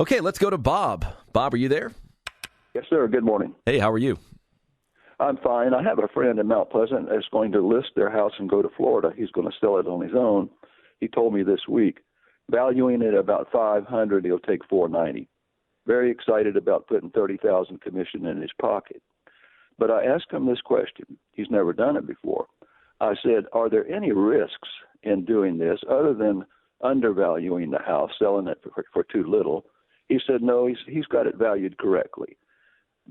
Okay, let's go to Bob. Bob, are you there? Yes, sir. Good morning. Hey, how are you? I'm fine. I have a friend in Mount Pleasant that's going to list their house and go to Florida. He's going to sell it on his own. He told me this week, valuing it about $500, he'll take $490. Very excited about putting $30,000 commission in his pocket. But I asked him this question. He's never done it before. I said, are there any risks in doing this other than undervaluing the house, selling it for too little? He said, no, he's got it valued correctly.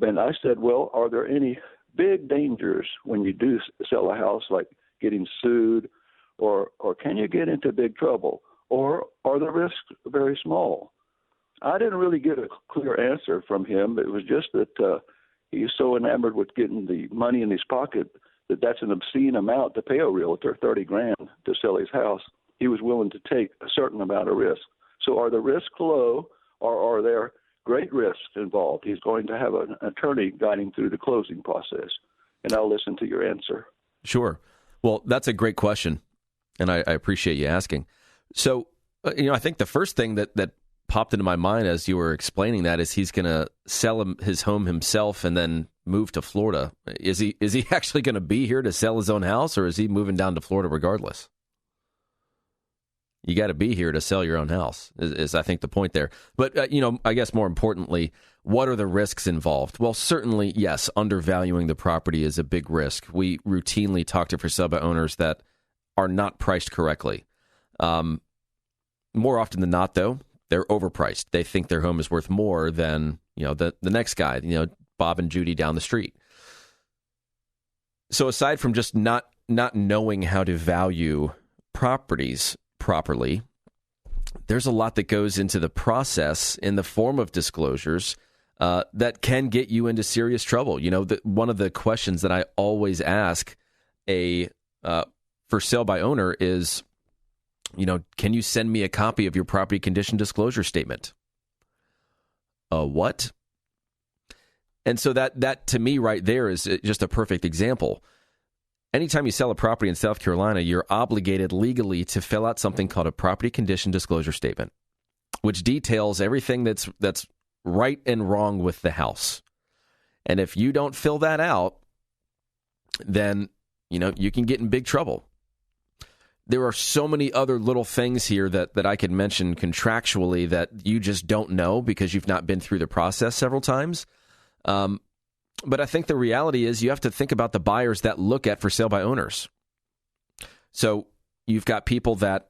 And I said, well, are there any big dangers when you do sell a house, like getting sued, or can you get into big trouble, or are the risks very small? I didn't really get a clear answer from him. It was just that he's so enamored with getting the money in his pocket that that's an obscene amount to pay a realtor, $30,000 to sell his house. He was willing to take a certain amount of risk. So are the risks low, or are there great risks involved? He's going to have an attorney guiding through the closing process, and I'll listen to your answer. Sure. Well, that's a great question, and I appreciate you asking. So, I think the first thing that popped into my mind as you were explaining that is he's going to sell his home himself and then move to Florida. Is he actually going to be here to sell his own house, or is he moving down to Florida regardless? You got to be here to sell your own house, is I think the point there. But, I guess more importantly, what are the risks involved? Well, certainly, yes, undervaluing the property is a big risk. We routinely talk to for sale by owners that are not priced correctly. More often than not, though, they're overpriced. They think their home is worth more than, the next guy, Bob and Judy down the street. So aside from just not knowing how to value properties properly, there's a lot that goes into the process in the form of disclosures that can get you into serious trouble. One of the questions that I always ask a for sale by owner is, can you send me a copy of your property condition disclosure statement? What? And so that to me right there is just a perfect example. Anytime you sell a property in South Carolina, you're obligated legally to fill out something called a property condition disclosure statement, which details everything that's right and wrong with the house. And if you don't fill that out, then, you can get in big trouble. There are so many other little things here that I could mention contractually that you just don't know because you've not been through the process several times. But I think the reality is you have to think about the buyers that look at for sale by owners. So you've got people that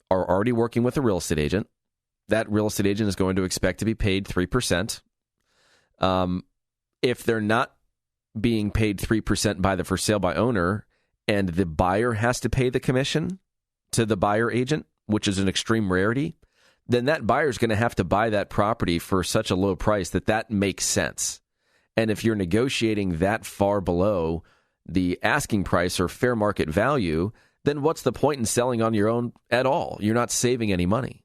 are already working with a real estate agent. That real estate agent is going to expect to be paid 3%. If they're not being paid 3% by the for sale by owner and the buyer has to pay the commission to the buyer agent, which is an extreme rarity, then that buyer is going to have to buy that property for such a low price that makes sense. And if you're negotiating that far below the asking price or fair market value, then what's the point in selling on your own at all? You're not saving any money.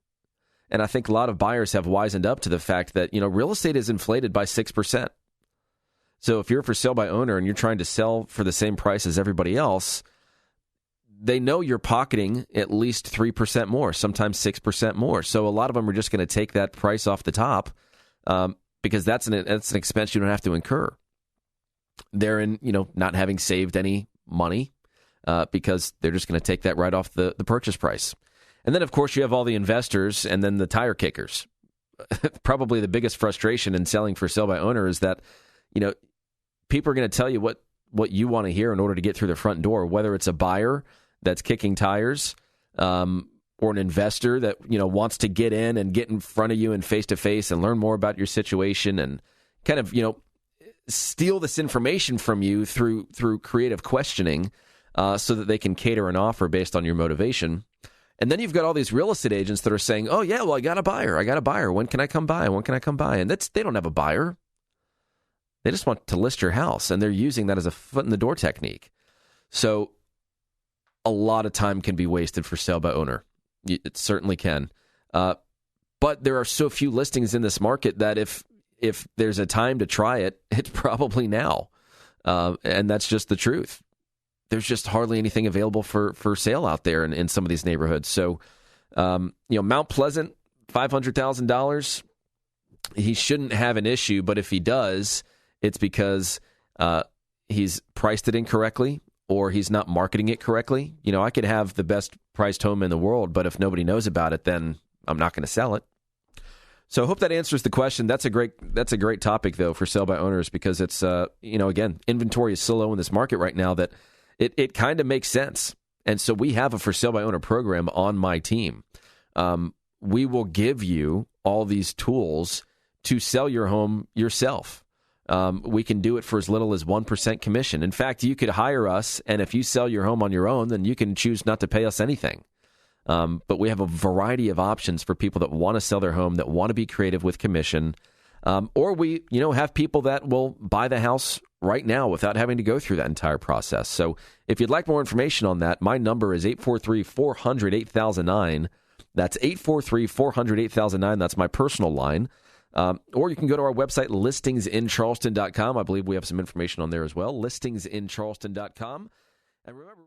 And I think a lot of buyers have wisened up to the fact that, real estate is inflated by 6%. So if you're for sale by owner and you're trying to sell for the same price as everybody else, they know you're pocketing at least 3% more, sometimes 6% more. So a lot of them are just going to take that price off the top because that's an expense you don't have to incur. They're in, not having saved any money because they're just going to take that right off the purchase price. And then, of course, you have all the investors and then the tire kickers. Probably the biggest frustration in selling for sale by owner is that, people are going to tell you what you want to hear in order to get through the front door, whether it's a buyer that's kicking tires or an investor that, wants to get in and get in front of you and face-to-face and learn more about your situation and kind of, steal this information from you through creative questioning so that they can cater an offer based on your motivation. And then you've got all these real estate agents that are saying, oh, yeah, well, I got a buyer. When can I come by? And they don't have a buyer. They just want to list your house, and they're using that as a foot-in-the-door technique. So a lot of time can be wasted for sale by owner. It certainly can. But there are so few listings in this market that if there's a time to try it, it's probably now. And that's just the truth. There's just hardly anything available for sale out there in some of these neighborhoods. So, Mount Pleasant, $500,000, he shouldn't have an issue, but if he does, it's because he's priced it incorrectly or he's not marketing it correctly. You know, I could have the best priced home in the world, but if nobody knows about it, then I'm not going to sell it. So I hope that answers the question. That's a great topic, though, for sell by owners, because it's, again, inventory is so low in this market right now that it kind of makes sense. And so we have a for sale by owner program on my team. We will give you all these tools to sell your home yourself. We can do it for as little as 1% commission. In fact, you could hire us, and if you sell your home on your own, then you can choose not to pay us anything. But we have a variety of options for people that want to sell their home, that want to be creative with commission. Or we, have people that will buy the house right now without having to go through that entire process. So if you'd like more information on that, my number is 843-400-8009. That's 843-400-8009. That's my personal line. Or you can go to our website, listingsincharleston.com. I believe we have some information on there as well, listingsincharleston.com. And remember...